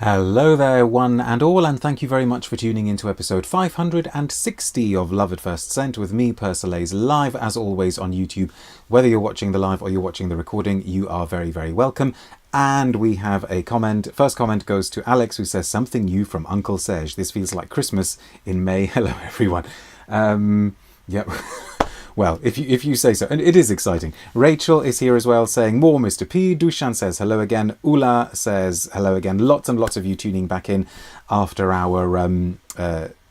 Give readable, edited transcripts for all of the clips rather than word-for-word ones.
Hello there, one and all, and thank you very much for tuning into episode 560 of Love at First Scent with me, Persolaise, live as always on YouTube. Whether you're watching the live or you're watching the recording, you are very, very welcome. And we have a comment. First comment goes to Alex, who says something new from Uncle Serge. This feels like Christmas in May. Hello, everyone. Yep. Well, if you say so, and it is exciting. Rachel is here as well, saying more Mr. P. Dushan says hello again. Ula says hello again. Lots and lots of you tuning back in after our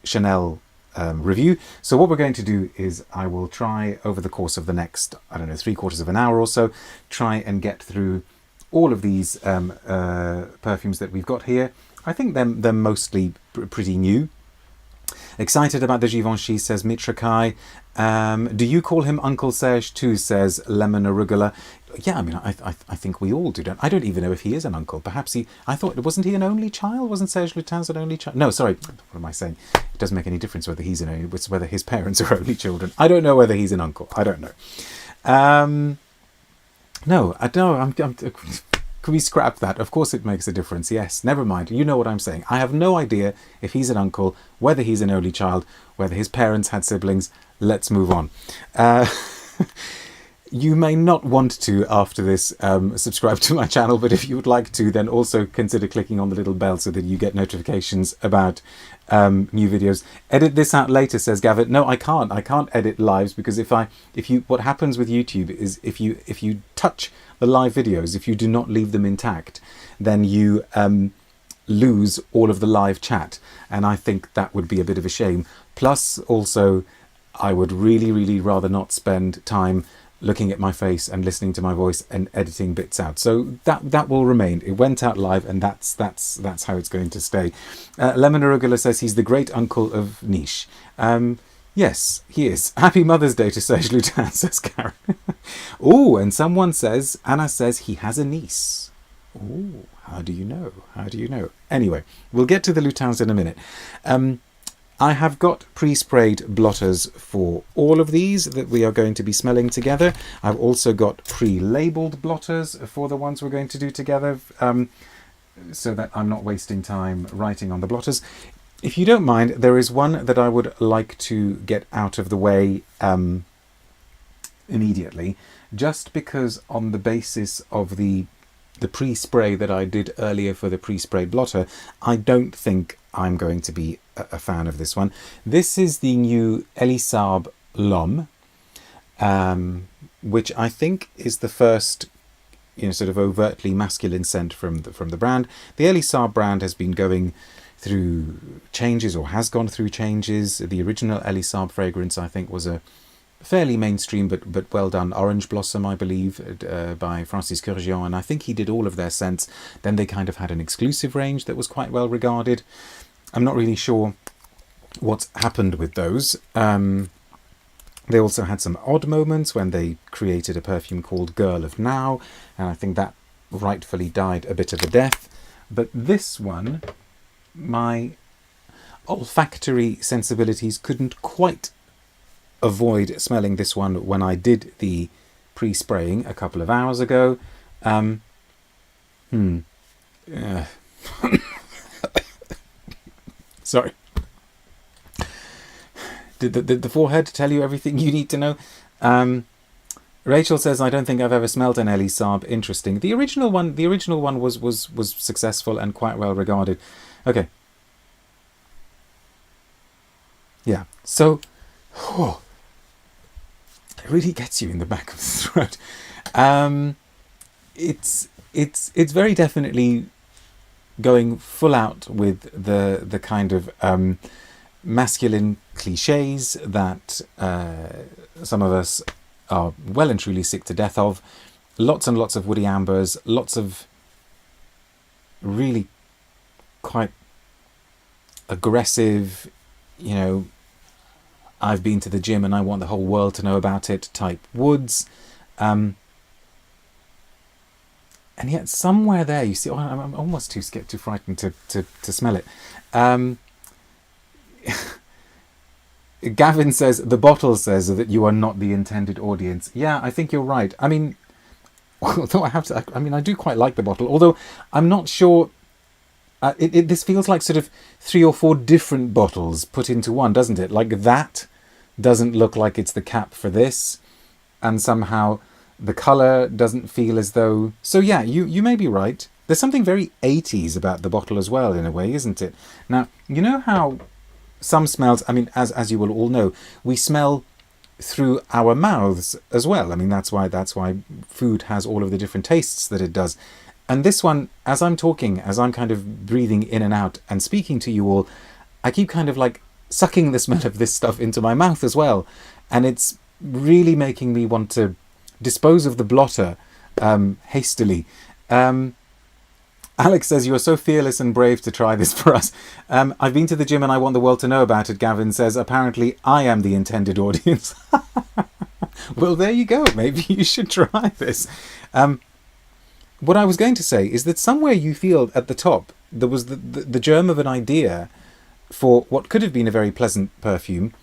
Chanel review. So what we're going to do is I will try over the course of the next, I don't know, 3/4 of an hour or so, try and get through all of these perfumes that we've got here. I think they're mostly pretty new. Excited about the Givenchy, says Mitra Kai. Do you call him Uncle Serge too, says Lemon Arugula. Yeah, I mean, I think we all do. I don't even know if he is an uncle. Perhaps wasn't he an only child? Wasn't Serge Lutens an only child? No, sorry, what am I saying? It doesn't make any difference whether he's whether his parents are only children. I don't know whether he's an uncle. I don't know. No, I don't. Can we scrap that? Of course it makes a difference. Yes, never mind. You know what I'm saying. I have no idea if he's an uncle, whether he's an only child, whether his parents had siblings. Let's move on. You may not want to, after this, subscribe to my channel, but if you would like to, then also consider clicking on the little bell so that you get notifications about new videos. Edit this out later, says Gavin. No, I can't. I can't edit lives because what happens with YouTube is if you touch the live videos, if you do not leave them intact, then you lose all of the live chat, and I think that would be a bit of a shame. Plus, also, I would really, really rather not spend time looking at my face and listening to my voice and editing bits out. So that will remain. It went out live, and that's how it's going to stay. Lemon Arugula says he's the great uncle of niche. Yes, he is. Happy Mother's Day to Serge Lutens, says Karen. Oh, and someone says, Anna says he has a niece. Oh, how do you know? How do you know? Anyway, we'll get to the Lutens in a minute. I have got pre-sprayed blotters for all of these that we are going to be smelling together. I've also got pre-labeled blotters for the ones we're going to do together, so that I'm not wasting time writing on the blotters. If you don't mind, there is one that I would like to get out of the way immediately, just because on the basis of the pre-spray that I did earlier for the pre-sprayed blotter, I don't think I'm going to be a fan of this one. This is the new Elie Saab L'Homme, which I think is the first, sort of overtly masculine scent from the brand. The Elie Saab brand has been going through changes, or has gone through changes. The original Elie Saab fragrance, I think, was a fairly mainstream but well done orange blossom, I believe, by Francis Kurkdjian, and I think he did all of their scents. Then they kind of had an exclusive range that was quite well regarded. I'm not really sure what's happened with those. They also had some odd moments when they created a perfume called Girl of Now, and I think that rightfully died a bit of a death. But this one, my olfactory sensibilities couldn't quite avoid smelling this one when I did the pre-spraying a couple of hours ago. Sorry. Did the forehead tell you everything you need to know? Rachel says, I don't think I've ever smelled an Elie Saab. Interesting. The original one was successful and quite well regarded. Okay. Yeah. So, it really gets you in the back of the throat. It's very definitely going full out with the kind of masculine cliches that some of us are well and truly sick to death of. Lots and lots of woody ambers, lots of really quite aggressive, I've been to the gym and I want the whole world to know about it type woods. And yet somewhere there, you see, I'm almost too scared, too frightened to smell it. Gavin says, the bottle says that you are not the intended audience. Yeah, I think you're right. I mean, although I do quite like the bottle, although I'm not sure This feels like sort of 3 or 4 different bottles put into one, doesn't it? Like that doesn't look like it's the cap for this, and somehow the colour doesn't feel as though... So yeah, you may be right. There's something very 80s about the bottle as well, in a way, isn't it? Now, you know how some smells, I mean, as you will all know, we smell through our mouths as well. I mean, that's why food has all of the different tastes that it does. And this one, as I'm talking, as I'm kind of breathing in and out and speaking to you all, I keep kind of like sucking the smell of this stuff into my mouth as well. And it's really making me want to dispose of the blotter hastily. Alex says, "You're so fearless and brave to try this for us. I've been to the gym and I want the world to know about it," Gavin says. "Apparently I am the intended audience." Well, there you go. Maybe you should try this. What I was going to say is that somewhere you feel at the top there was the germ of an idea for what could have been a very pleasant perfume.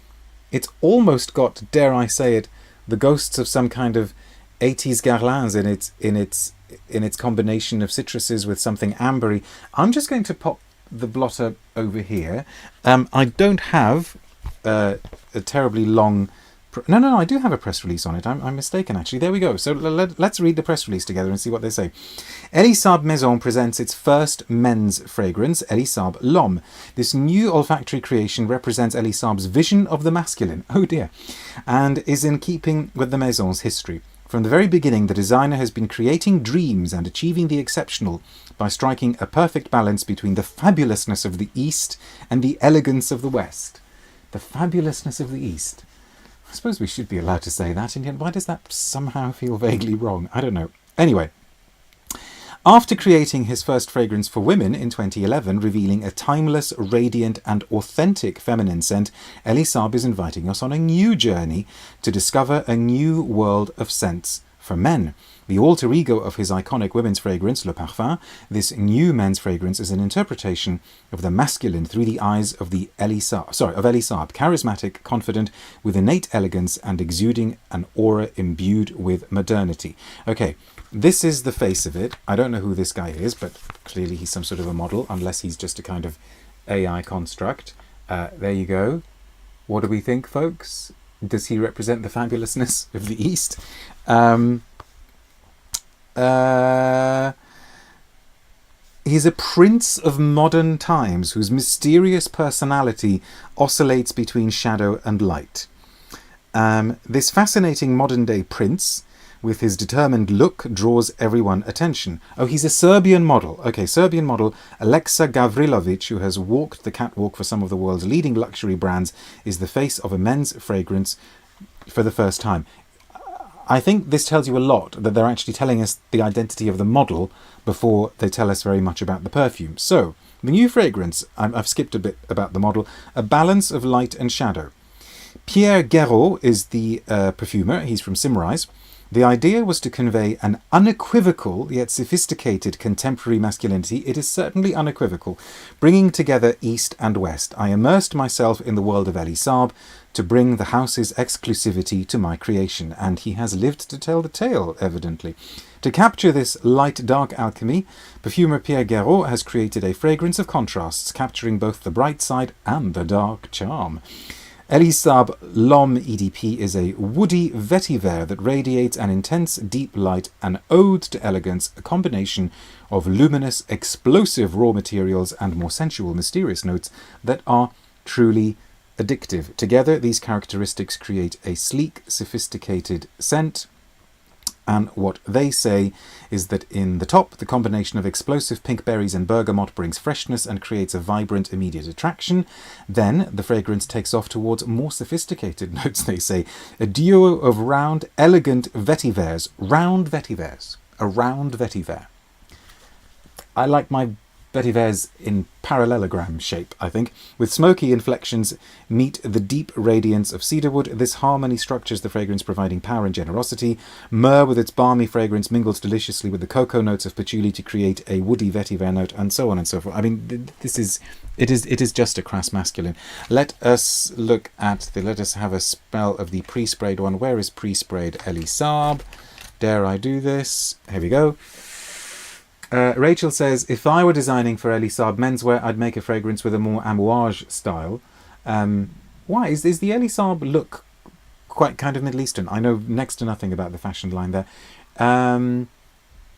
It's almost got, dare I say it, the ghosts of some kind of 80s Guerlain's in its combination of citruses with something ambery. I'm just going to pop the blotter over here. I don't have a terribly long... No, I do have a press release on it. I'm mistaken, actually. There we go. So let's read the press release together and see what they say. Elie Saab Maison presents its first men's fragrance, Elie Saab L'Homme. This new olfactory creation represents Elie Saab's vision of the masculine. Oh dear. And is in keeping with the Maison's history. From the very beginning, the designer has been creating dreams and achieving the exceptional by striking a perfect balance between the fabulousness of the East and the elegance of the West. The fabulousness of the East. I suppose we should be allowed to say that, and yet why does that somehow feel vaguely wrong? I don't know. Anyway, after creating his first fragrance for women in 2011, revealing a timeless, radiant and authentic feminine scent, Elie Saab is inviting us on a new journey to discover a new world of scents for men. The alter ego of his iconic women's fragrance, Le Parfum, this new men's fragrance is an interpretation of the masculine through the eyes of Elie Saab, charismatic, confident, with innate elegance and exuding an aura imbued with modernity. Okay, this is the face of it. I don't know who this guy is, but clearly he's some sort of a model, unless he's just a kind of AI construct. There you go. What do we think, folks? Does he represent the fabulousness of the East? He's a prince of modern times whose mysterious personality oscillates between shadow and light. This fascinating modern-day prince, with his determined look, draws everyone's attention. Oh, he's a Serbian model. Okay, Serbian model Alexa Gavrilovic, who has walked the catwalk for some of the world's leading luxury brands, is the face of a men's fragrance for the first time. I think this tells you a lot, that they're actually telling us the identity of the model before they tell us very much about the perfume. So, the new fragrance, I've skipped a bit about the model, a balance of light and shadow. Pierre Guéraud is the perfumer. He's from Symrise. The idea was to convey an unequivocal yet sophisticated contemporary masculinity. It is certainly unequivocal, bringing together East and West. I immersed myself in the world of Elie Saab to bring the house's exclusivity to my creation, and he has lived to tell the tale, evidently. To capture this light-dark alchemy, perfumer Pierre Guéraud has created a fragrance of contrasts, capturing both the bright side and the dark charm. Elie Saab L'Homme EDP is a woody vetiver that radiates an intense, deep light, an ode to elegance, a combination of luminous, explosive raw materials and more sensual, mysterious notes that are truly addictive. Together, these characteristics create a sleek, sophisticated scent. And what they say is that in the top, the combination of explosive pink berries and bergamot brings freshness and creates a vibrant, immediate attraction. Then the fragrance takes off towards more sophisticated notes, they say. A duo of round, elegant vetivers. Round vetivers. A round vetiver. I like my vetivers in parallelogram shape, I think. With smoky inflections meet the deep radiance of cedarwood. This harmony structures the fragrance, providing power and generosity. Myrrh with its balmy fragrance mingles deliciously with the cocoa notes of patchouli to create a woody vetiver note, and so on and so forth. I mean, it is just a crass masculine. Let us look at let us have a smell of the pre-sprayed one. Where is pre-sprayed Elie Saab? Dare I do this? Here we go. Rachel says, if I were designing for Elie Saab menswear, I'd make a fragrance with a more amouage style. Why? Is the Elie Saab look quite kind of Middle Eastern? I know next to nothing about the fashion line there.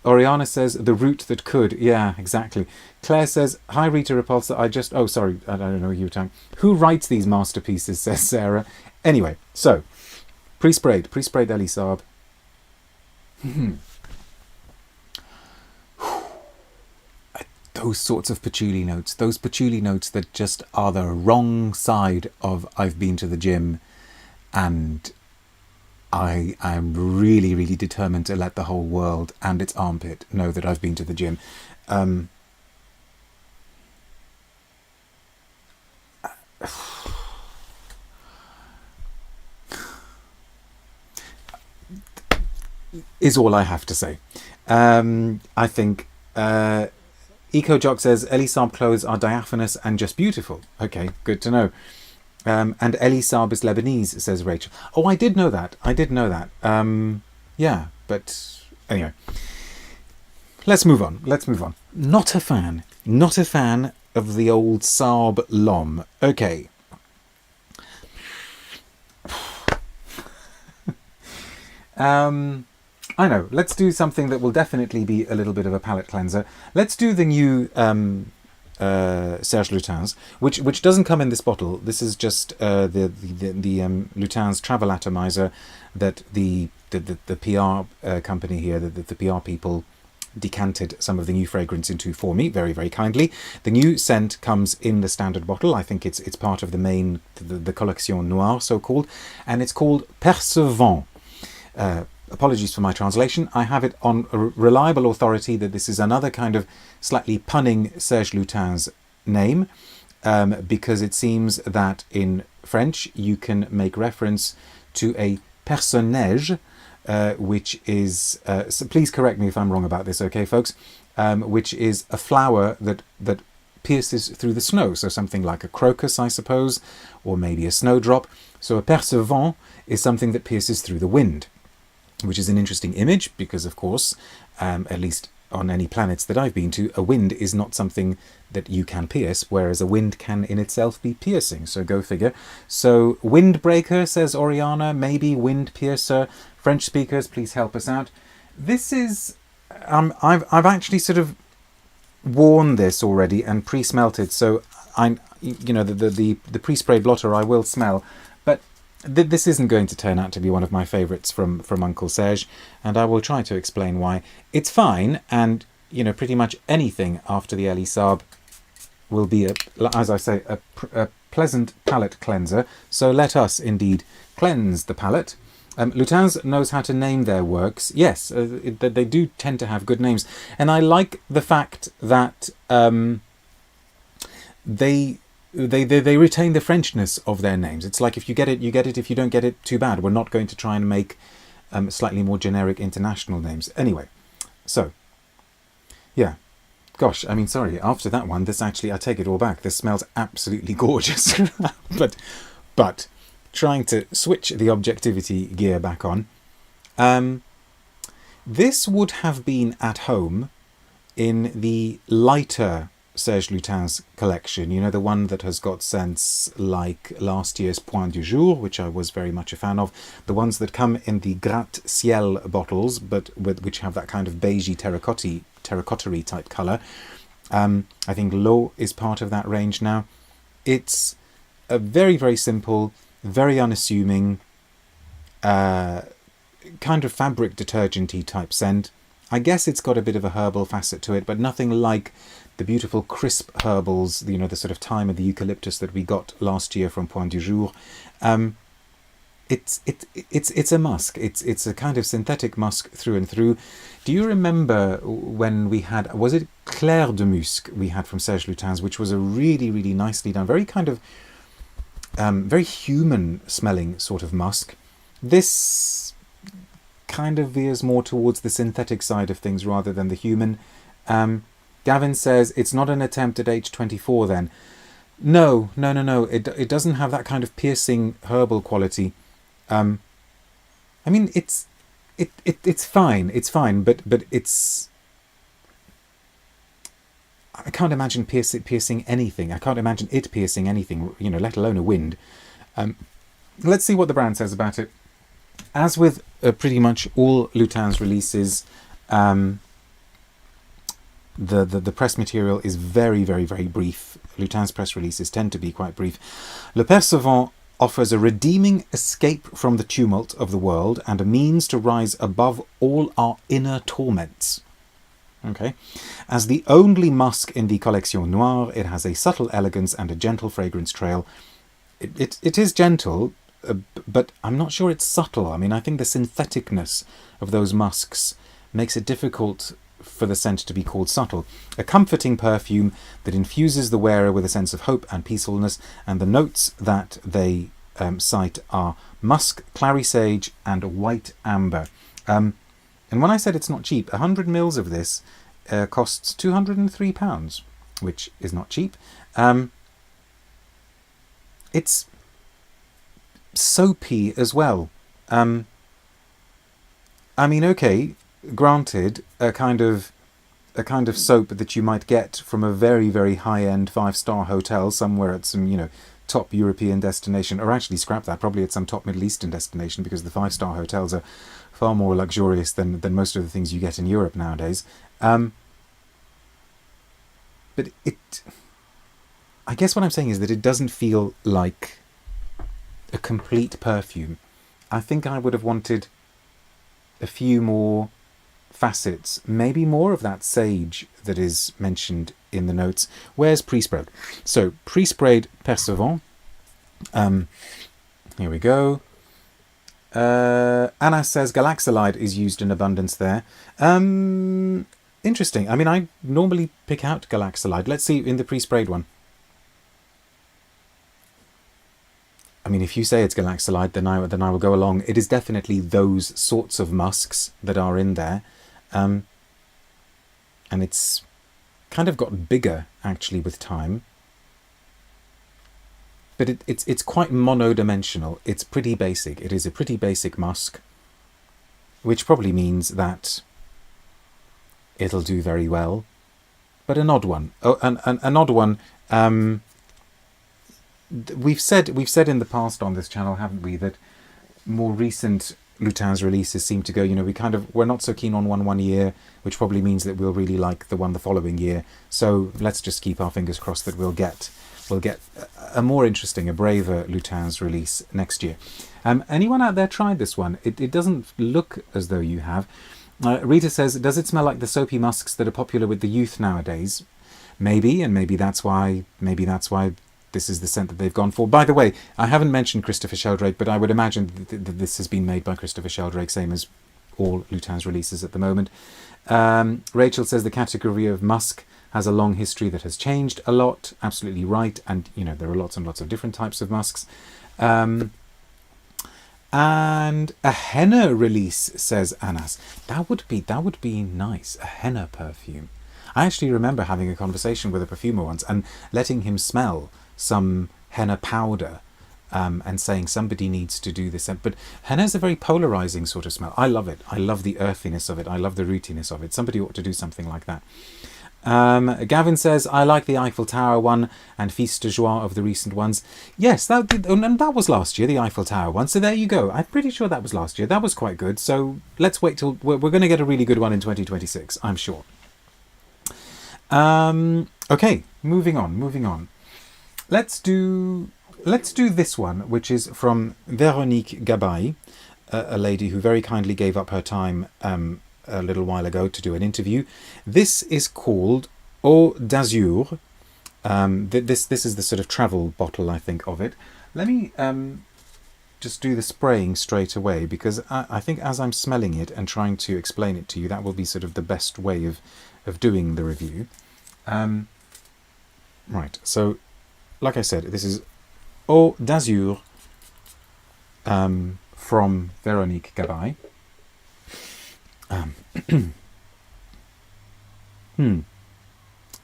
Oriana says, the route that could. Yeah, exactly. Claire says, hi Rita Repulsa, I just... Oh, sorry, I don't know who you were talking. Who writes these masterpieces, says Sarah. Anyway, so, pre-sprayed Elie Saab. Those sorts of patchouli notes, those patchouli notes that just are the wrong side of I've been to the gym and I am really, really determined to let the whole world and its armpit know that I've been to the gym. Is all I have to say. I think... EcoJock says, Elie Saab clothes are diaphanous and just beautiful. Okay, good to know. And Elie Saab is Lebanese, says Rachel. Oh, I did know that. Yeah, but anyway. Let's move on. Not a fan of the old Saab L'Homme. Okay. I know, let's do something that will definitely be a little bit of a palate cleanser. Let's do the new Serge Lutens, which doesn't come in this bottle. This is just the Lutens travel atomizer that the PR company here, the PR people decanted some of the new fragrance into for me very, very kindly. The new scent comes in the standard bottle. I think it's part of the main, the Collection Noire, so-called, and it's called Perce-Vent. Apologies for my translation. I have it on a reliable authority that this is another kind of slightly punning Serge Lutens name, because it seems that in French you can make reference to a personnage, which is, so please correct me if I'm wrong about this, okay folks, which is a flower that pierces through the snow, so something like a crocus, I suppose, or maybe a snowdrop. So a perce-vent is something that pierces through the wind, which is an interesting image because, of course, at least on any planets that I've been to, a wind is not something that you can pierce, whereas a wind can in itself be piercing, so go figure. So windbreaker, says Oriana, maybe wind piercer. French speakers, please help us out. This is... I've actually sort of worn this already and pre-smelted, so the pre-spray blotter I will smell, but this isn't going to turn out to be one of my favourites from Uncle Serge, and I will try to explain why. It's fine, and pretty much anything after the Elie Saab will be, as I say, a pleasant palate cleanser. So let us indeed cleanse the palate. Lutens knows how to name their works. Yes, they do tend to have good names, and I like the fact that they retain the Frenchness of their names. It's like if you get it, you get it. If you don't get it, too bad. We're not going to try and make slightly more generic international names. Anyway, so, yeah. Gosh, I mean, sorry, after that one, this actually, I take it all back. This smells absolutely gorgeous. but trying to switch the objectivity gear back on. This would have been at home in the lighter Serge Lutens collection, the one that has got scents like last year's Point du Jour, which I was very much a fan of, the ones that come in the gratte-ciel bottles, but which have that kind of beigey terracotta-y type colour. I think L'Eau is part of that range now. It's a very, very simple, very unassuming, kind of fabric detergent-y type scent. I guess it's got a bit of a herbal facet to it, but nothing like the beautiful crisp herbals, the sort of thyme of the eucalyptus that we got last year from Point du Jour. It's a musk. It's a kind of synthetic musk through and through. Do you remember when we had, was it Clair de Musc we had from Serge Lutens, which was a really, really nicely done, very kind of, very human smelling sort of musk. This kind of veers more towards the synthetic side of things rather than the human. Gavin says, it's not an attempt at H24 then. No. It doesn't have that kind of piercing herbal quality. I mean, it's fine, but it's I can't imagine piercing anything. I can't imagine it piercing anything, let alone a wind. Let's see what the brand says about it. As with pretty much all Lutens releases, the press material is very, very, very brief. Lutens press releases tend to be quite brief. Le Perce-Vent offers a redeeming escape from the tumult of the world and a means to rise above all our inner torments. Okay. As the only musk in the Collection Noire, it has a subtle elegance and a gentle fragrance trail. It is gentle, but I'm not sure it's subtle. I mean, I think the syntheticness of those musks makes it difficult for the scent to be called subtle. A comforting perfume that infuses the wearer with a sense of hope and peacefulness, and the notes that they cite are musk, clary sage, and white amber. And when I said it's not cheap, 100 mils of this costs £203, which is not cheap. It's soapy as well. I mean, okay, granted, a kind of soap that you might get from a very, very high-end 5-star hotel somewhere at some, top European destination, or actually scrap that, probably at some top Middle Eastern destination, because the 5-star hotels are far more luxurious than most of the things you get in Europe nowadays. But I guess what I'm saying is that it doesn't feel like a complete perfume. I think I would have wanted a few more facets, maybe more of that sage that is mentioned in the notes. Where's pre-sprayed? So, pre-sprayed Perce-Vent. Here we go. Anna says Galaxolide is used in abundance there. Interesting. I mean, I normally pick out Galaxolide. Let's see in the pre-sprayed one. I mean, if you say it's Galaxolide, then I will go along. It is definitely those sorts of musks that are in there. And it's kind of got bigger, actually, with time. But it's quite monodimensional. It's pretty basic. It is a pretty basic musk, which probably means that it'll do very well. But an odd one. Oh, an odd one. We've said in the past on this channel, haven't we, that more recent Lutens releases seem to go, we're not so keen on one year, which probably means that we'll really like the one the following year. So let's just keep our fingers crossed that we'll get a more interesting, a braver Lutens release next year. Anyone out there tried this one? It doesn't look as though you have. Rita says, does it smell like the soapy musks that are popular with the youth nowadays? Maybe, and maybe that's why this is the scent that they've gone for. By the way, I haven't mentioned Christopher Sheldrake, but I would imagine that this has been made by Christopher Sheldrake, same as all Lutens releases at the moment. Rachel says the category of musk has a long history that has changed a lot. Absolutely right. And, there are lots and lots of different types of musks. And a henna release, says Anas. That would be nice. A henna perfume. I actually remember having a conversation with a perfumer once and letting him smell some henna powder and saying somebody needs to do this. But henna is a very polarizing sort of smell. I love it. I love the earthiness of it. I love the rootiness of it. Somebody ought to do something like that. Gavin says, I like the Eiffel Tower one and Fils de Joie of the recent ones. Yes, and that was last year, the Eiffel Tower one. So there you go. I'm pretty sure that was last year. That was quite good. So let's wait till we're going to get a really good one in 2026, I'm sure. Okay, moving on. Let's do this one, which is from Veronique Gabai, a lady who very kindly gave up her time a little while ago to do an interview. This is called Eau d'Azur. This is the sort of travel bottle, I think, of it. Let me just do the spraying straight away, because I think as I'm smelling it and trying to explain it to you, that will be sort of the best way of doing the review. Right, so like I said, this is Eau d'Azur from Veronique Gabai.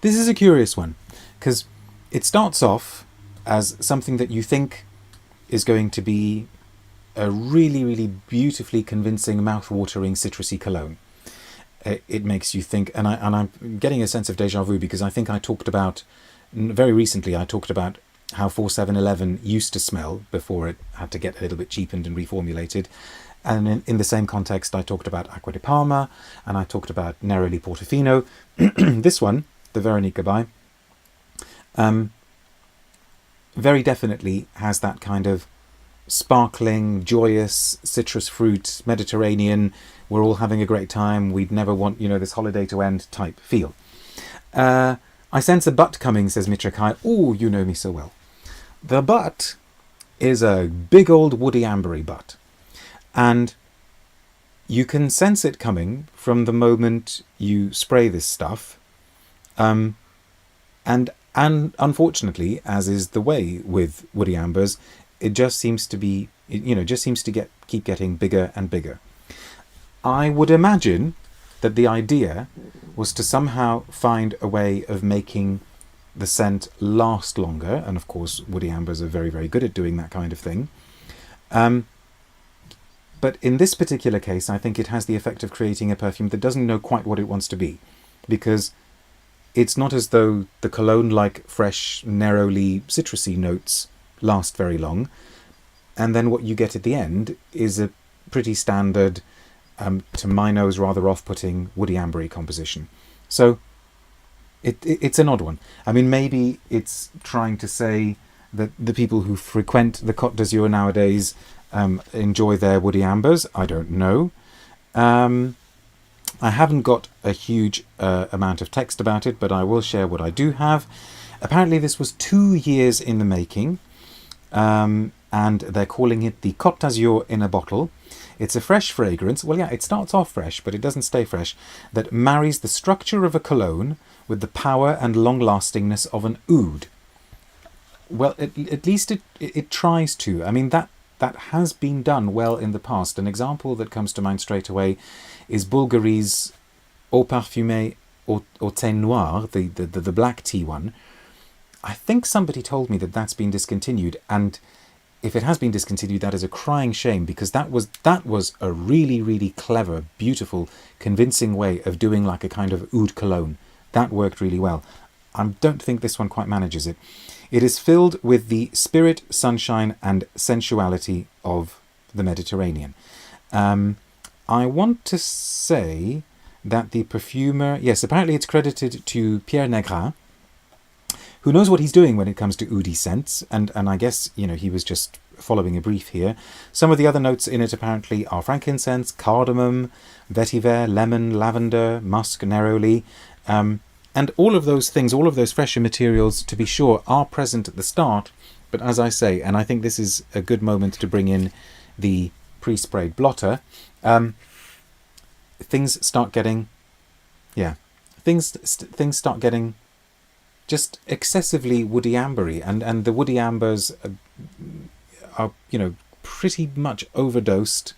This is a curious one, because it starts off as something that you think is going to be a really, really beautifully convincing, mouth-watering citrusy cologne. it makes you think, and I'm getting a sense of deja vu, because I think I talked about, very recently, I talked about how 4711 used to smell before it had to get a little bit cheapened and reformulated. And in the same context, I talked about Acqua di Parma, and I talked about Neroli Portofino. This one, the Veronique Gabai, very definitely has that kind of sparkling, joyous, citrus fruit, Mediterranean, we're all having a great time, we'd never want, this holiday to end type feel. I sense a but coming, says Mitrakai. Oh, you know me so well. The but is a big old woody ambery but. And you can sense it coming from the moment you spray this stuff. And unfortunately, as is the way with woody ambers, it just seems to be, keep getting bigger and bigger. I would imagine that the idea was to somehow find a way of making the scent last longer. And of course, woody ambers are very, very good at doing that kind of thing. But in this particular case, I think it has the effect of creating a perfume that doesn't know quite what it wants to be, because it's not as though the cologne-like, fresh, narrowly citrusy notes last very long. And then what you get at the end is a pretty standard, to my nose, rather off-putting woody ambery composition. So it's an odd one. I mean, maybe it's trying to say that the people who frequent the Côte d'Azur nowadays enjoy their woody ambers. I don't know. I haven't got a huge amount of text about it, but I will share what I do have. Apparently this was 2 years in the making, and they're calling it the Côte d'Azur in a bottle. It's a fresh fragrance. Well, yeah, it starts off fresh, but it doesn't stay fresh. That marries the structure of a cologne with the power and long-lastingness of an oud. Well, at least it tries to. I mean, that has been done well in the past. An example that comes to mind straight away is Bulgari's Eau Parfumée au Thé Noir, the black tea one. I think somebody told me that that's been discontinued, and if it has been discontinued, that is a crying shame, because that was a really, really clever, beautiful, convincing way of doing like a kind of oud cologne. That worked really well. I don't think this one quite manages it. It is filled with the spirit, sunshine, and sensuality of the Mediterranean. I want to say that the perfumer, yes, apparently it's credited to Pierre Negrin, who knows what he's doing when it comes to oudi scents, and I guess, he was just following a brief here. Some of the other notes in it apparently are frankincense, cardamom, vetiver, lemon, lavender, musk, neroli, and all of those things, all of those fresher materials, to be sure, are present at the start. But as I say, and I think this is a good moment to bring in the pre-sprayed blotter, things start getting just excessively woody ambery, and the woody ambers are pretty much overdosed,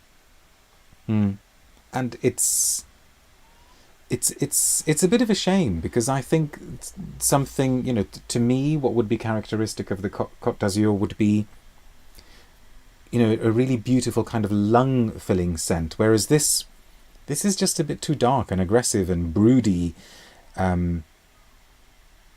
and it's a bit of a shame, because I think something, to me, what would be characteristic of the Côte d'Azur would be, a really beautiful kind of lung-filling scent, whereas this is just a bit too dark and aggressive and broody,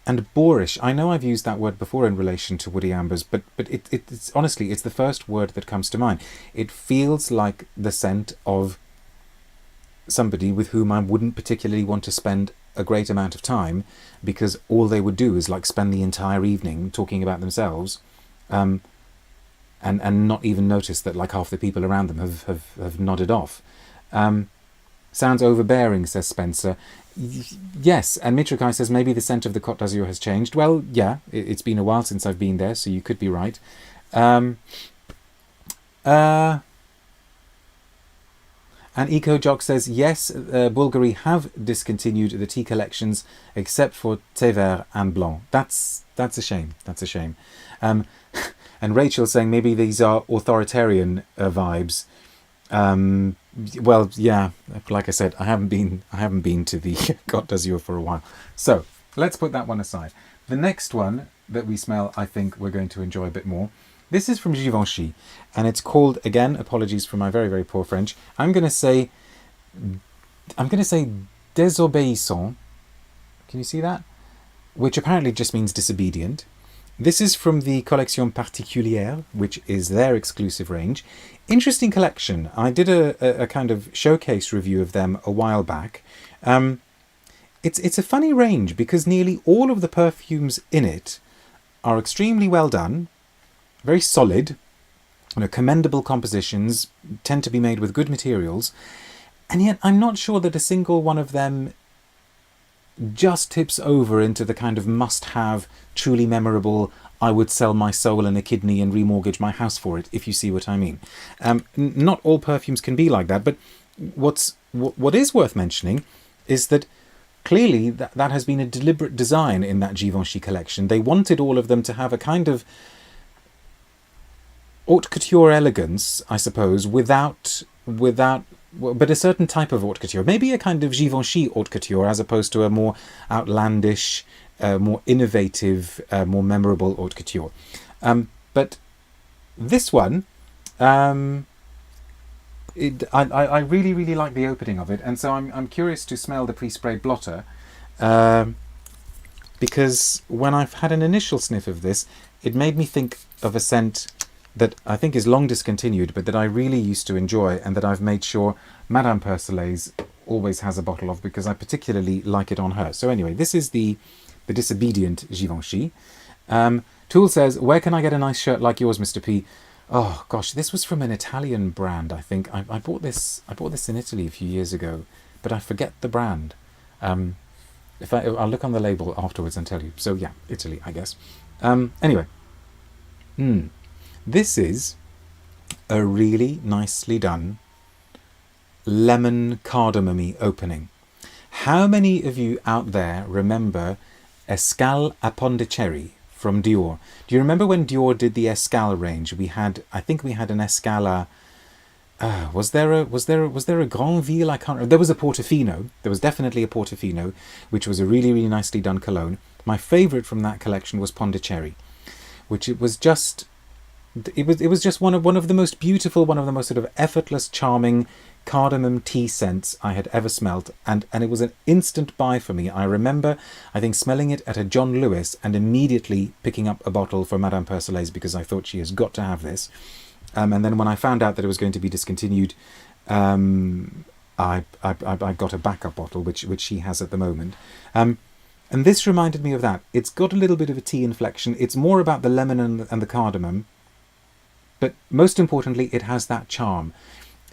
and boorish. I know I've used that word before in relation to woody ambers, but it's honestly, it's the first word that comes to mind. It feels like the scent of somebody with whom I wouldn't particularly want to spend a great amount of time, because all they would do is like spend the entire evening talking about themselves, and not even notice that like half the people around them have nodded off. Sounds overbearing, says Spencer. Yes, and Mitrakai says maybe the scent of the Côte d'Azur has changed. Well, yeah, it's been a while since I've been there, so you could be right. And EcoJock says, yes, Bulgari have discontinued the tea collections except for Thé Vert and Blanc. That's a shame. That's a shame. And Rachel saying maybe these are authoritarian vibes. Well, yeah, like I said, I haven't been to the Côte d'Azur for a while. So let's put that one aside. The next one that we smell, I think we're going to enjoy a bit more. This is from Givenchy, and it's called, again, apologies for my very, very poor French, I'm going to say Desobeissant. Can you see that? Which apparently just means disobedient. This is from the Collection Particulière, which is their exclusive range. Interesting collection. I did a kind of showcase review of them a while back. It's a funny range because nearly all of the perfumes in it are extremely well done, very solid, commendable compositions, tend to be made with good materials, and yet I'm not sure that a single one of them just tips over into the kind of must-have, truly memorable, I would sell my soul and a kidney and remortgage my house for it, if you see what I mean. Not all perfumes can be like that, but what is worth mentioning is that clearly that has been a deliberate design in that Givenchy collection. They wanted all of them to have a kind of haute couture elegance, I suppose, but a certain type of haute couture. Maybe a kind of Givenchy haute couture as opposed to a more outlandish, more innovative, more memorable haute couture. But this one, I really, really like the opening of it, and so I'm curious to smell the pre-sprayed blotter, because when I've had an initial sniff of this, it made me think of a scent that I think is long discontinued, but that I really used to enjoy, and that I've made sure Madame Persolaise always has a bottle of, because I particularly like it on her. So anyway, this is the disobedient Givenchy. Tool says, where can I get a nice shirt like yours, Mr. P? Oh gosh, this was from an Italian brand, I think. I bought this in Italy a few years ago, but I forget the brand. I'll look on the label afterwards and tell you. So yeah, Italy, I guess. Anyway. This is a really nicely done lemon cardamom-y opening. How many of you out there remember Escale à Pondicherry from Dior? Do you remember when Dior did the Escale range? I think we had an Escale. Was there a Grandville? I can't remember. There was a Portofino. There was definitely a Portofino, which was a really, really nicely done cologne. My favourite from that collection was Pondicherry, which it was just one of the most beautiful, one of the most sort of effortless, charming cardamom tea scents I had ever smelt, and it was an instant buy for me. I remember, I think, smelling it at a John Lewis and immediately picking up a bottle for Madame Persolaise because I thought she has got to have this. And then when I found out that it was going to be discontinued, I got a backup bottle, which she has at the moment. And this reminded me of that. It's got a little bit of a tea inflection. It's more about the lemon and the cardamom. But most importantly, it has that charm.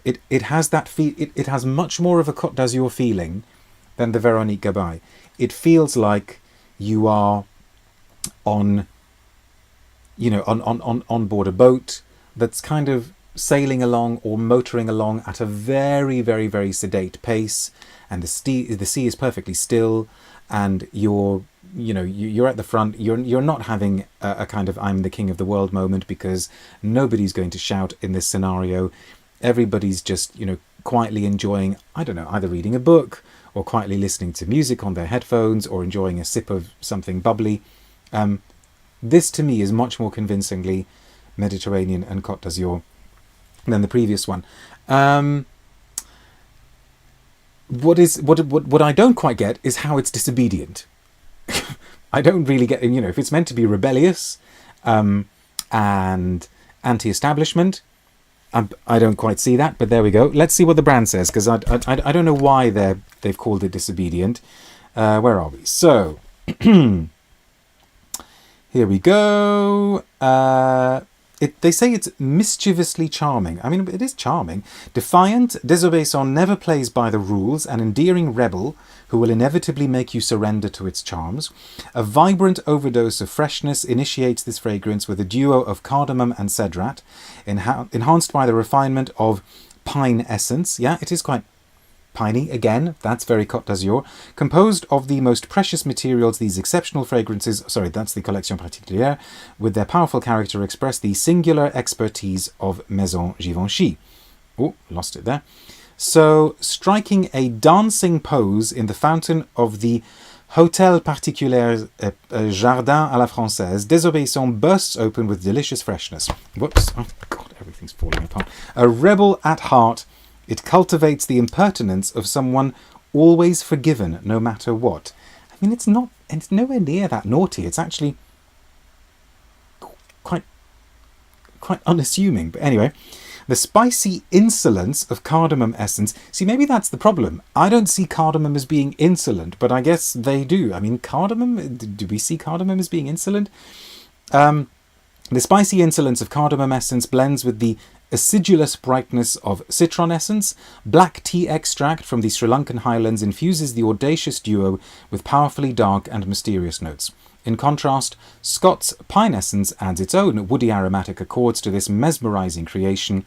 It has that it has much more of a Côte d'Azur feeling than the Veronique Gabai. It feels like you are on board a boat that's kind of sailing along or motoring along at a very, very, very sedate pace, and the sea is perfectly still, and you're at the front. You're not having a kind of I'm the king of the world moment, because nobody's going to shout in this scenario. Everybody's just quietly enjoying, I don't know, either reading a book or quietly listening to music on their headphones or enjoying a sip of something bubbly. This to me is much more convincingly Mediterranean and Côte d'Azur than the previous one. What I don't quite get is how it's disobedient. I don't really get, if it's meant to be rebellious and anti-establishment, I don't quite see that, but there we go. Let's see what the brand says, because I don't know why they've called it disobedient. Where are we? So, here we go. They say it's mischievously charming. I mean, it is charming. Defiant, Desobeissant never plays by the rules, an endearing rebel who will inevitably make you surrender to its charms. A vibrant overdose of freshness initiates this fragrance with a duo of cardamom and cedrat, enhanced by the refinement of pine essence. Yeah, it is quite piney, again, that's very Côte d'Azur. Composed of the most precious materials, these exceptional fragrances, that's the Collection Particulière, with their powerful character express the singular expertise of Maison Givenchy. Oh, lost it there. So, striking a dancing pose in the fountain of the Hôtel Particulier Jardin à la Française, Desobeissant bursts open with delicious freshness. Whoops, oh God, everything's falling apart. A rebel at heart, it cultivates the impertinence of someone always forgiven no matter what. I mean, it's nowhere near that naughty. It's actually quite unassuming. But anyway, the spicy insolence of cardamom essence. See, maybe that's the problem. I don't see cardamom as being insolent, but I guess they do. I mean, cardamom, do we see cardamom as being insolent? The spicy insolence of cardamom essence blends with the acidulous brightness of citron essence. Black tea extract from the Sri Lankan highlands infuses the audacious duo with powerfully dark and mysterious notes. In contrast, Scott's pine essence adds its own woody aromatic accords to this mesmerizing creation.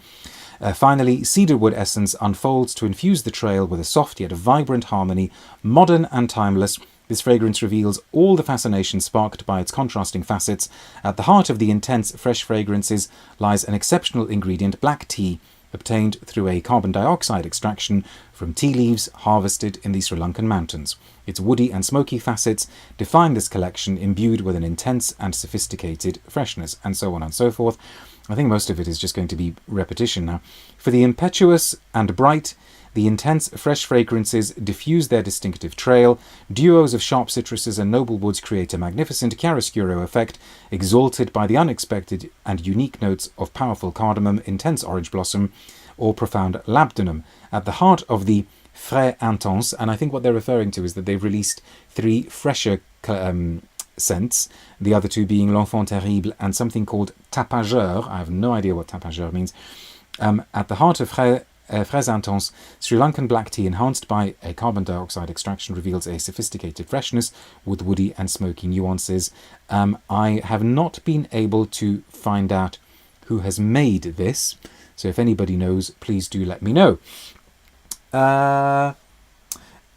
Finally, cedarwood essence unfolds to infuse the trail with a soft yet vibrant harmony, modern and timeless. This fragrance reveals all the fascination sparked by its contrasting facets. At the heart of the intense, fresh fragrances lies an exceptional ingredient, black tea, obtained through a carbon dioxide extraction from tea leaves harvested in the Sri Lankan mountains. Its woody and smoky facets define this collection, imbued with an intense and sophisticated freshness, and so on and so forth. I think most of it is just going to be repetition now. For the impetuous and bright, the intense, fresh fragrances diffuse their distinctive trail. Duos of sharp citruses and noble woods create a magnificent chiaroscuro effect, exalted by the unexpected and unique notes of powerful cardamom, intense orange blossom, or profound labdanum. At the heart of the frais intense, and I think what they're referring to is that they've released 3 fresher scents, the other 2 being l'enfant terrible and something called tapageur. I have no idea what tapageur means. At the heart of frais intense, Sri Lankan black tea enhanced by a carbon dioxide extraction reveals a sophisticated freshness with woody and smoky nuances. I have not been able to find out who has made this, so if anybody knows, please do let me know.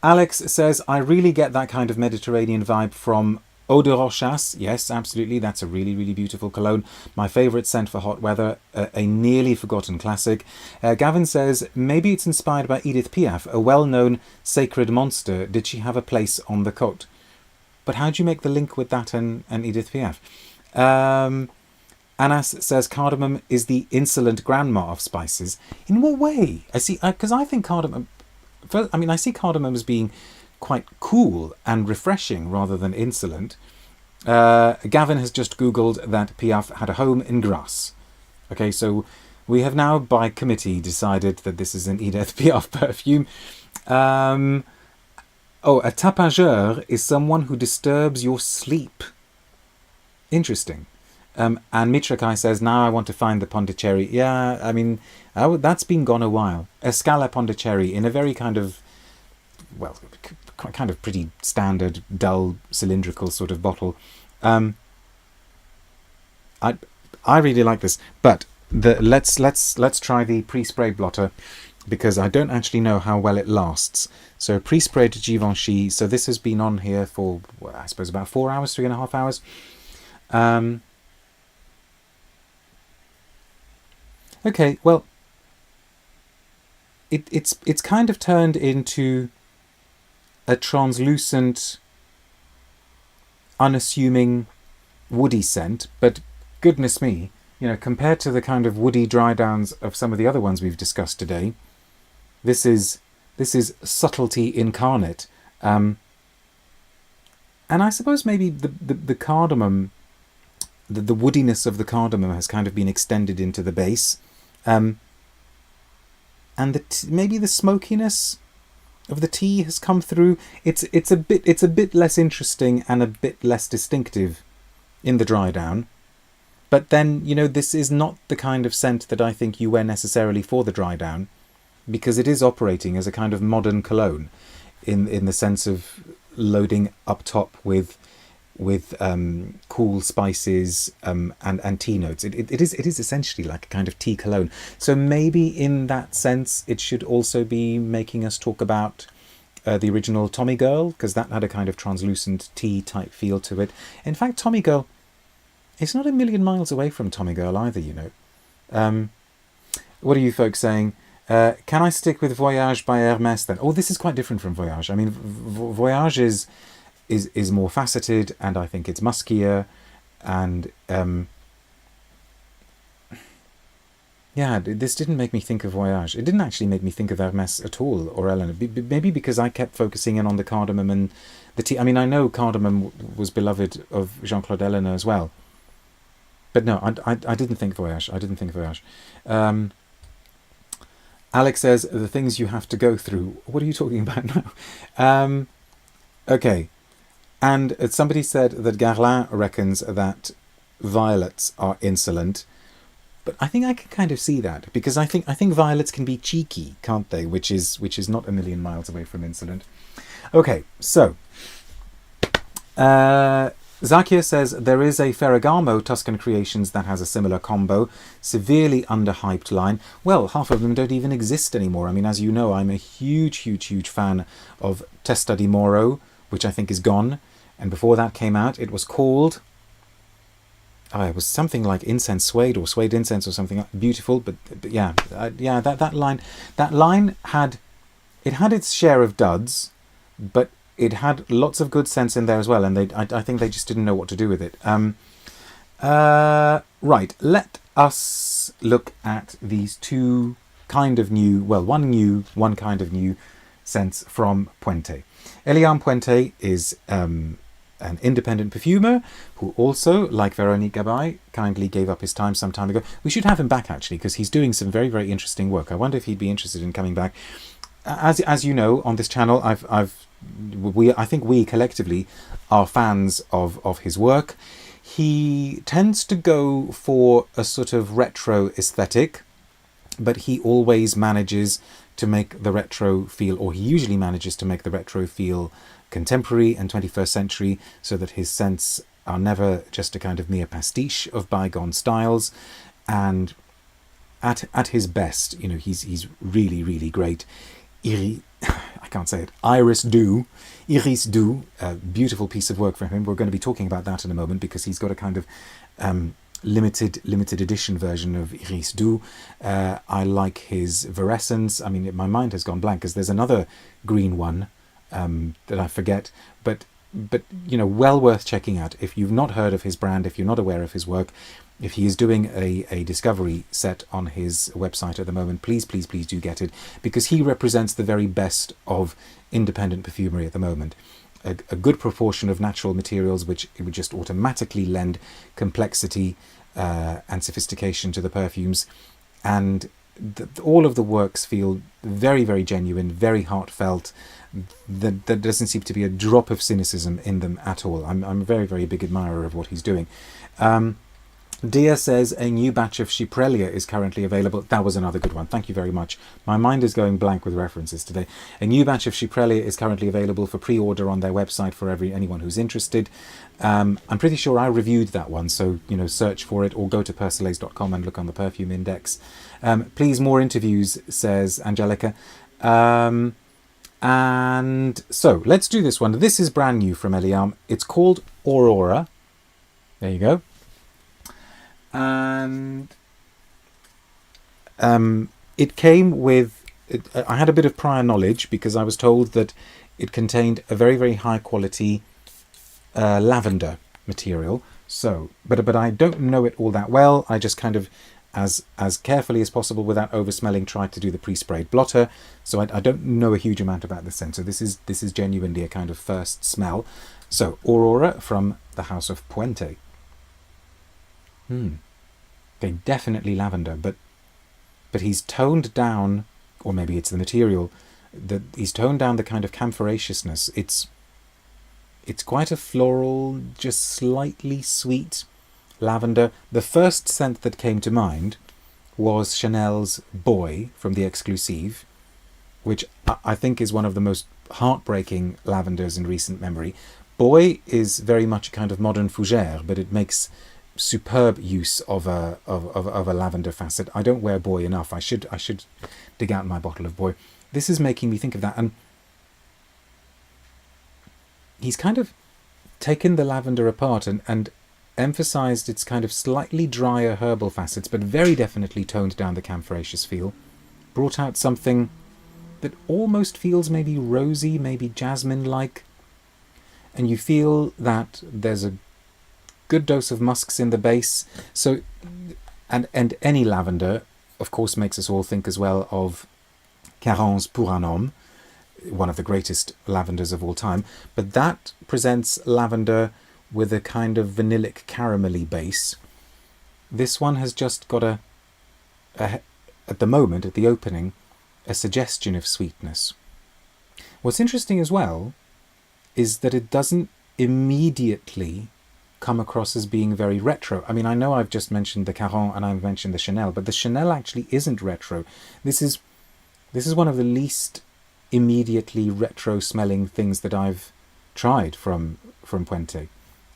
Alex says, I really get that kind of Mediterranean vibe from Eau de Rochas. Yes, absolutely. That's a really, really beautiful cologne. My favourite scent for hot weather, a nearly forgotten classic. Gavin says, maybe it's inspired by Edith Piaf, a well-known sacred monster. Did she have a place on the coat? But how do you make the link with that and Edith Piaf? Anas says, cardamom is the insolent grandma of spices. In what way? I see, because I think cardamom, I see cardamom as being quite cool and refreshing rather than insolent. Gavin has just googled that Piaf had a home in Grasse. Okay, so we have now by committee decided that this is an Edith Piaf perfume. A tapageur is someone who disturbs your sleep. Interesting. And Mitrakai says, now I want to find the Pondicherry. Yeah, I mean, that's been gone a while. Escala Pondicherry in a very kind of, well, kind of pretty standard, dull, cylindrical sort of bottle. I really like this, but let's try the pre-sprayed blotter, because I don't actually know how well it lasts. So pre-sprayed Givenchy. So this has been on here for, well, I suppose about 4 hours, 3.5 hours. Okay, well, it's kind of turned into a translucent, unassuming, woody scent, but goodness me, compared to the kind of woody dry downs of some of the other ones we've discussed today, this is subtlety incarnate. And I suppose maybe the cardamom, the woodiness of the cardamom has kind of been extended into the base. And maybe the smokiness of the tea has come through. It's a bit less interesting and a bit less distinctive in the dry down. But then, this is not the kind of scent that I think you wear necessarily for the dry down, because it is operating as a kind of modern cologne in the sense of loading up top with cool spices and tea notes. It is essentially like a kind of tea cologne. So maybe in that sense it should also be making us talk about the original Tommy Girl, because that had a kind of translucent tea type feel to it. In fact, Tommy Girl, it's not a million miles away from Tommy Girl either, What are you folks saying? Can I stick with Voyage by Hermès then? Oh, this is quite different from Voyage. I mean, Voyage is more faceted, and I think it's muskier, and Yeah, this didn't make me think of Voyage. It didn't actually make me think of Hermès at all, or Eleanor. Maybe because I kept focusing in on the cardamom and the tea. I mean, I know cardamom was beloved of Jean-Claude Eleanor as well. But no, I didn't think Voyage. I didn't think Voyage. Alex says, the things you have to go through. What are you talking about now? Okay. And somebody said that Guerlain reckons that violets are insolent. But I think I can kind of see that, because I think violets can be cheeky, can't they? Which is not a million miles away from insolent. Okay, so Zakia says there is a Ferragamo Tuscan Creations that has a similar combo, severely underhyped line. Well, half of them don't even exist anymore. I mean, as you know, I'm a huge fan of Testa di Moro, which I think is gone. And before that came out, it was called... it was something like Incense Suede or Suede Incense or something beautiful. But yeah, that line had its share of duds, but it had lots of good sense in there as well, and I think they just didn't know what to do with it. Right, let us look at these two kind of new, well, one kind of new scents from Puente. Elie Puente is an independent perfumer who also, like Veronique Gabai, kindly gave up his time some time ago. We should have him back, actually, because he's doing some very, very interesting work. I wonder if he'd be interested in coming back. As you know, on this channel, I think we collectively are fans of his work. He tends to go for a sort of retro aesthetic, but he always manages to make the retro feel, or he usually manages to make the retro feel contemporary and 21st century, so that his scents are never just a kind of mere pastiche of bygone styles. And at his best, you know, he's really, really great. I can't say it. Iris Doux, a beautiful piece of work from him. We're going to be talking about that in a moment, because he's got a kind of limited edition version of Iris Doux. I like his Virescence. I mean, my mind has gone blank, because there's another green one that I forget, but you know, well worth checking out. If you've not heard of his brand, if you're not aware of his work, if he is doing a discovery set on his website at the moment, please do get it, because he represents the very best of independent perfumery at the moment. A good proportion of natural materials, which it would just automatically lend complexity and sophistication to the perfumes, and all of the works feel very, very genuine, very heartfelt. There doesn't seem to be a drop of cynicism in them at all. I'm a very, very big admirer of what he's doing. Dia says a new batch of Chyprelia is currently available. That was another good one. Thank you very much. My mind is going blank with references today. A new batch of Chyprelia is currently available for pre-order on their website for anyone who's interested. I'm pretty sure I reviewed that one, so you know, search for it or go to Persolaise.com and look on the perfume index. Please, more interviews, says Angelica. And so let's do this one. This is brand new from Elie. It's called Aurora. There you go. And it came with... I had a bit of prior knowledge, because I was told that it contained a very, very high quality lavender material. So, but I don't know it all that well. I just kind of, as carefully as possible without over smelling, tried to do the pre-sprayed blotter. So I don't know a huge amount about the scent. So this is genuinely a kind of first smell. So Aurora from the house of Puente. Okay, definitely lavender, but he's toned down, or maybe it's the material, that he's toned down the kind of camphoraceousness. It's quite a floral, just slightly sweet lavender. The first scent that came to mind was Chanel's Boy from the Exclusive, which I think is one of the most heartbreaking lavenders in recent memory. Boy is very much a kind of modern fougère, but it makes superb use of a lavender facet. I don't wear Boy enough. I should dig out my bottle of Boy. This is making me think of that, and he's kind of taken the lavender apart and emphasized its kind of slightly drier herbal facets, but very definitely toned down the camphoraceous feel. Brought out something that almost feels maybe rosy, maybe jasmine-like, and you feel that there's a good dose of musks in the base. So, and any lavender, of course, makes us all think as well of Caron's Pour un homme, one of the greatest lavenders of all time. But that presents lavender with a kind of vanillic caramelly base. This one has just got at the moment, at the opening, a suggestion of sweetness. What's interesting as well is that it doesn't immediately come across as being very retro. I mean, I know I've just mentioned the Caron and I've mentioned the Chanel, but the Chanel actually isn't retro. This is one of the least immediately retro smelling things that I've tried from Puente.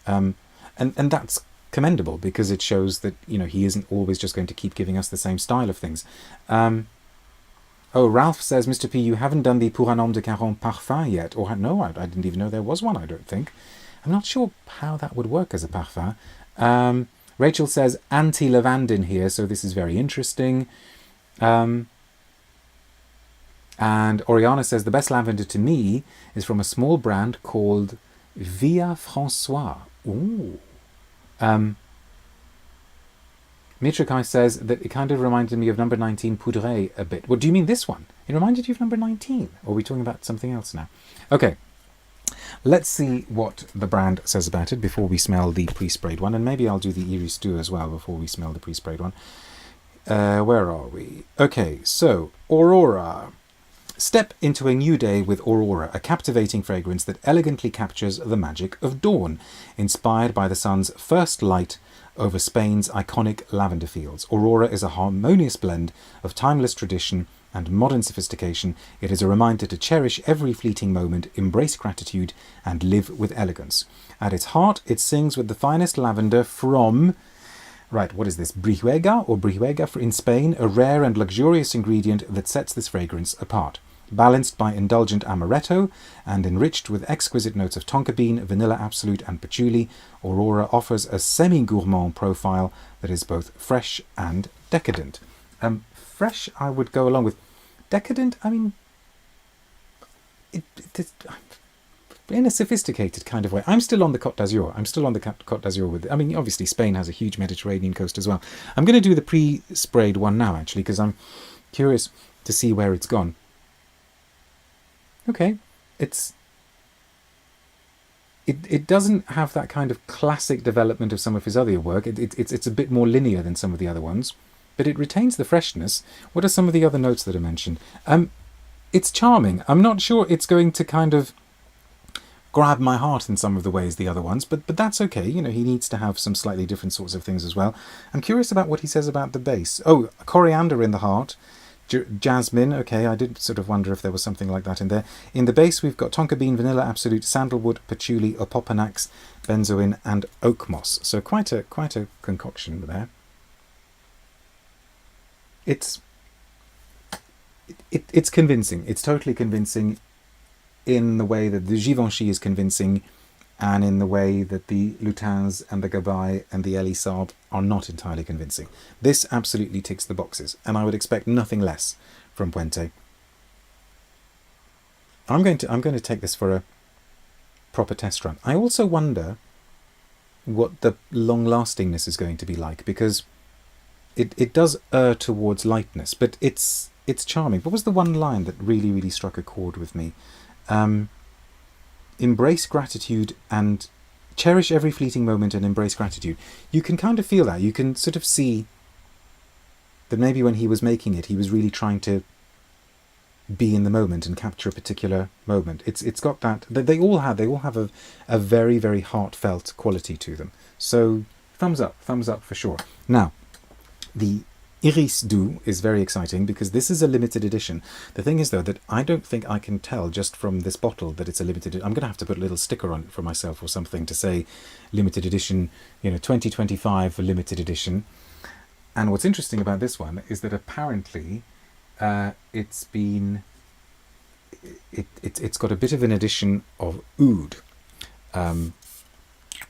And that's commendable, because it shows that, you know, he isn't always just going to keep giving us the same style of things. Oh, Ralph says, Mr. P, you haven't done the Pour un homme de Caron parfum yet. Or no, I didn't even know there was one, I don't think. I'm not sure how that would work as a parfum. Rachel says, anti-lavandin here, so this is very interesting. And Oriana says, the best lavender to me is from a small brand called Via François. Ooh. Mitrakai says that it kind of reminded me of number 19 Poudre a bit. What do you mean this one? It reminded you of number 19? Or are we talking about something else now? Okay, let's see what the brand says about it before we smell the pre-sprayed one. And maybe I'll do the Iris Doux as well before we smell the pre-sprayed one. Where are we? Okay, so Aurora. Step into a new day with Aurora, a captivating fragrance that elegantly captures the magic of dawn. Inspired by the sun's first light over Spain's iconic lavender fields, Aurora is a harmonious blend of timeless tradition and modern sophistication. It is a reminder to cherish every fleeting moment, embrace gratitude, and live with elegance. At its heart, it sings with the finest lavender from... Right, what is this? Brihuega in Spain, a rare and luxurious ingredient that sets this fragrance apart. Balanced by indulgent amaretto and enriched with exquisite notes of tonka bean, vanilla absolute and patchouli, Aurora offers a semi-gourmand profile that is both fresh and decadent. Fresh, I would go along with. Decadent, I mean, it's in a sophisticated kind of way. I'm still on the Côte d'Azur. I'm still on the Côte d'Azur with. I mean, obviously Spain has a huge Mediterranean coast as well. I'm going to do the pre-sprayed one now, actually, because I'm curious to see where it's gone. Okay, it doesn't have that kind of classic development of some of his other work. It's a bit more linear than some of the other ones, but it retains the freshness. What are some of the other notes that are mentioned? It's charming. I'm not sure it's going to kind of grab my heart in some of the ways the other ones, but that's okay. You know, he needs to have some slightly different sorts of things as well. I'm curious about what he says about the base. Oh, coriander in the heart. Jasmine, okay, I did sort of wonder if there was something like that in there. In the base, we've got tonka bean, vanilla absolute, sandalwood, patchouli, opopanax, benzoin, and oak moss. So quite a concoction there. It's convincing. It's totally convincing in the way that the Givenchy is convincing, and in the way that the Lutens and the Gabai and the Elie Saab are not entirely convincing. This absolutely ticks the boxes, and I would expect nothing less from Puente. I'm going to take this for a proper test run. I also wonder what the long-lastingness is going to be like, because it does err towards lightness, but it's charming. What was the one line that really, really struck a chord with me? Embrace gratitude and cherish every fleeting moment and embrace gratitude. You can kind of feel that. You can sort of see that maybe when he was making it, he was really trying to be in the moment and capture a particular moment. It's got that. They all have a very, very heartfelt quality to them. So thumbs up for sure. Now, the Iris Doux is very exciting because this is a limited edition. The thing is, though, that I don't think I can tell just from this bottle that it's a limited edition. I'm going to have to put a little sticker on it for myself or something to say limited edition, 2025 for limited edition. And what's interesting about this one is that apparently it's got a bit of an edition of oud.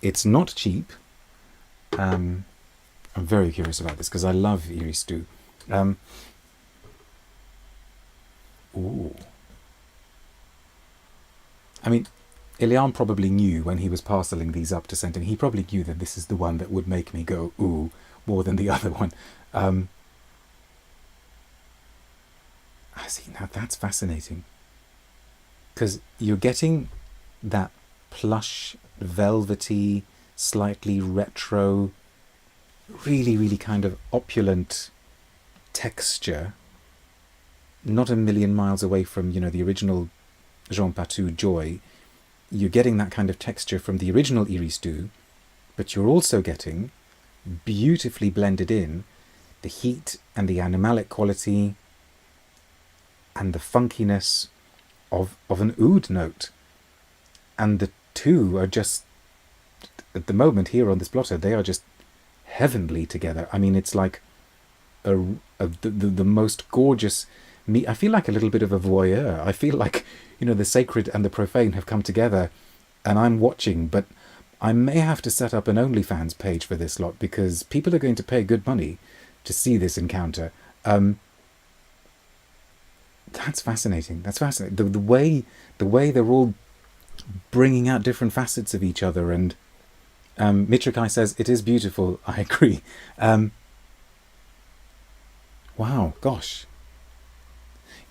It's not cheap. I'm very curious about this because I love Iris Doux. Ooh. I mean, Elie probably knew when he was parcelling these up to send in, he probably knew that this is the one that would make me go ooh more than the other one. See, now that's fascinating. Because you're getting that plush, velvety, slightly retro, really, really kind of opulent texture, not a million miles away from, the original Jean Patou Joy. You're getting that kind of texture from the original Iris Doux, but you're also getting, beautifully blended in, the heat and the animalic quality and the funkiness of an oud note. And the two are just, at the moment here on this blotter, they are just heavenly together. I mean, it's like the most gorgeous... I feel like a little bit of a voyeur. I feel like, the sacred and the profane have come together and I'm watching, but I may have to set up an OnlyFans page for this lot because people are going to pay good money to see this encounter. That's fascinating. That's fascinating. The way they're all bringing out different facets of each other. And Mitrikai says, it is beautiful. I agree. Wow, gosh.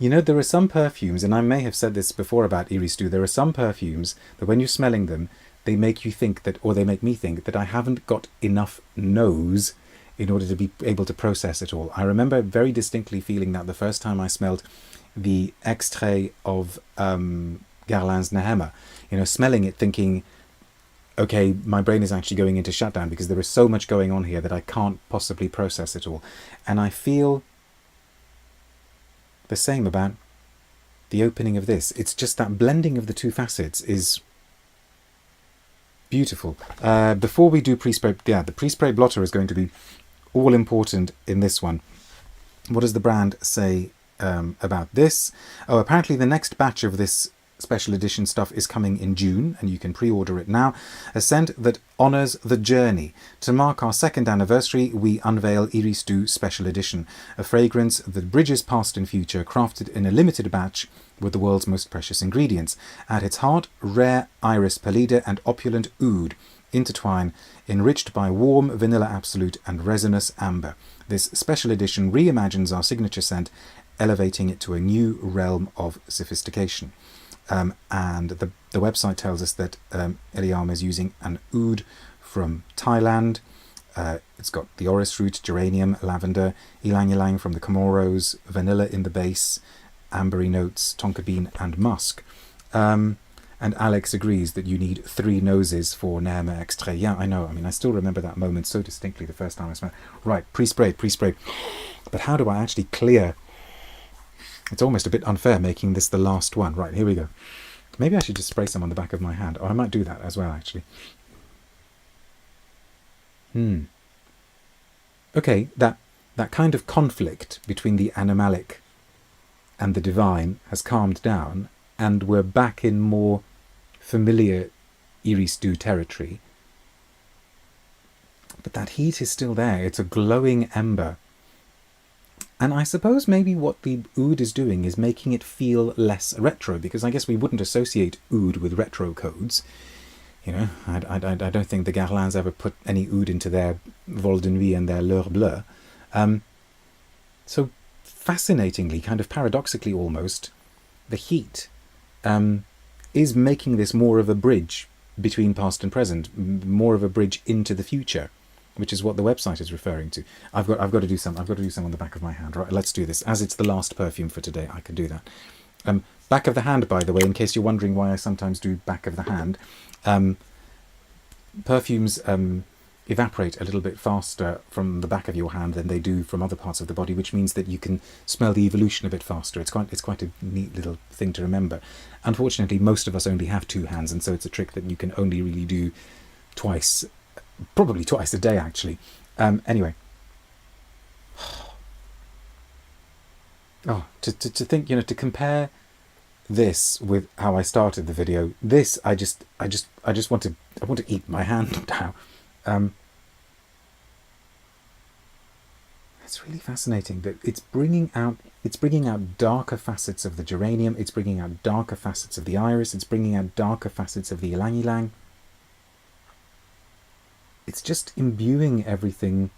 There are some perfumes, and I may have said this before about Iris Doux, there are some perfumes that when you're smelling them, they make you think that, or they make me think that I haven't got enough nose in order to be able to process it all. I remember very distinctly feeling that the first time I smelled the extrait of Guerlain's Nehema, smelling it thinking, okay, my brain is actually going into shutdown because there is so much going on here that I can't possibly process it all. And I feel the same about the opening of this. It's just that blending of the two facets is beautiful. Before we do pre-spray, the pre-spray blotter is going to be all important in this one. What does the brand say about this? Oh, apparently the next batch of this special edition stuff is coming in June, and you can pre-order it now. A scent that honours the journey. To mark our 2nd anniversary, we unveil Iris Doux Special Edition, a fragrance that bridges past and future, crafted in a limited batch with the world's most precious ingredients. At its heart, rare iris pallida and opulent oud intertwine, enriched by warm vanilla absolute and resinous amber. This special edition reimagines our signature scent, elevating it to a new realm of sophistication. And the website tells us that Elie is using an oud from Thailand. It's got the orris root, geranium, lavender, ylang ylang from the Comoros, vanilla in the base, ambery notes, tonka bean and musk. And Alex agrees that you need 3 noses for Nehema Extrait. Yeah, I know. I mean, I still remember that moment so distinctly the first time I smelled it. Right, pre-sprayed. But how do I actually clear? It's almost a bit unfair making this the last one. Right, here we go. Maybe I should just spray some on the back of my hand. Or I might do that as well, actually. Okay, that kind of conflict between the animalic and the divine has calmed down, and we're back in more familiar Iris Doux territory. But that heat is still there. It's a glowing ember. And I suppose maybe what the oud is doing is making it feel less retro, because I guess we wouldn't associate oud with retro codes. I don't think the Guerlains ever put any oud into their Vol de Nuit and their L'Heure Bleue. So fascinatingly, kind of paradoxically almost, the heat is making this more of a bridge between past and present, more of a bridge into the future, which is what the website is referring to. I've got to do some on the back of my hand. Right, let's do this. As it's the last perfume for today, I can do that. Back of the hand, by the way, in case you're wondering why I sometimes do back of the hand. Perfumes evaporate a little bit faster from the back of your hand than they do from other parts of the body, which means that you can smell the evolution a bit faster. It's quite a neat little thing to remember. Unfortunately, most of us only have 2 hands, and so it's a trick that you can only really do twice, probably twice a day, actually. Anyway. Oh, to think, to compare this with how I started the video. This, I just want to eat my hand now. It's really fascinating that it's bringing out darker facets of the geranium. It's bringing out darker facets of the iris. It's bringing out darker facets of the ylang ylang. It's just imbuing everything.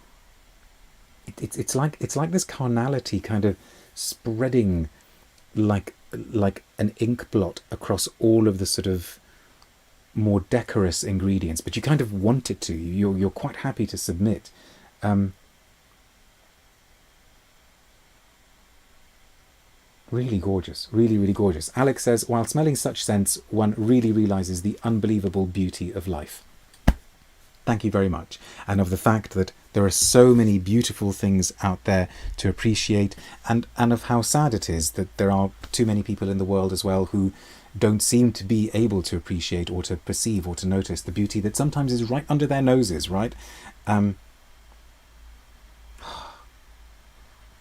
It's like this carnality kind of spreading like an ink blot across all of the sort of more decorous ingredients, but you kind of want it to. You're quite happy to submit. Really gorgeous, really, really gorgeous. Alex says, while smelling such scents, one really realizes the unbelievable beauty of life. Thank you very much. And of the fact that there are so many beautiful things out there to appreciate, and of how sad it is that there are too many people in the world as well who don't seem to be able to appreciate or to perceive or to notice the beauty that sometimes is right under their noses, right?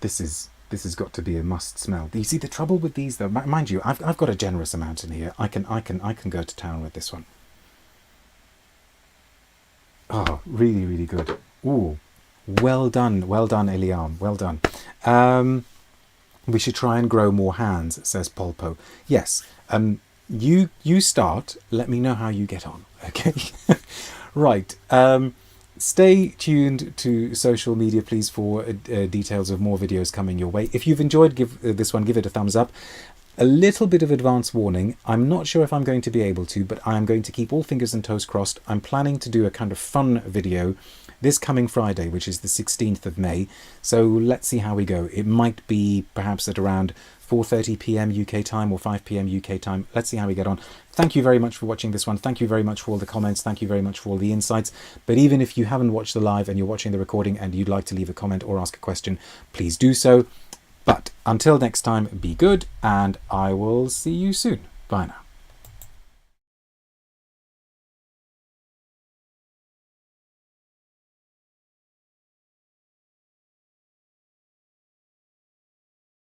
This has got to be a must smell. You see, the trouble with these though, mind you, I've got a generous amount in here. I can go to town with this one. Oh, really, really good. Ooh, well done, Elie, well done. We should try and grow more hands, says Polpo. Yes, you start. Let me know how you get on, okay? Right. Stay tuned to social media, please, for details of more videos coming your way. If you've enjoyed this one, give it a thumbs up. A little bit of advance warning. I'm not sure if I'm going to be able to, but I am going to keep all fingers and toes crossed. I'm planning to do a kind of fun video this coming Friday, which is the 16th of May. So let's see how we go. It might be perhaps at around 4:30 p.m. UK time or 5 p.m. UK time. Let's see how we get on. Thank you very much for watching this one. Thank you very much for all the comments. Thank you very much for all the insights. But even if you haven't watched the live and you're watching the recording and you'd like to leave a comment or ask a question, please do so. But until next time, be good, and I will see you soon. Bye now.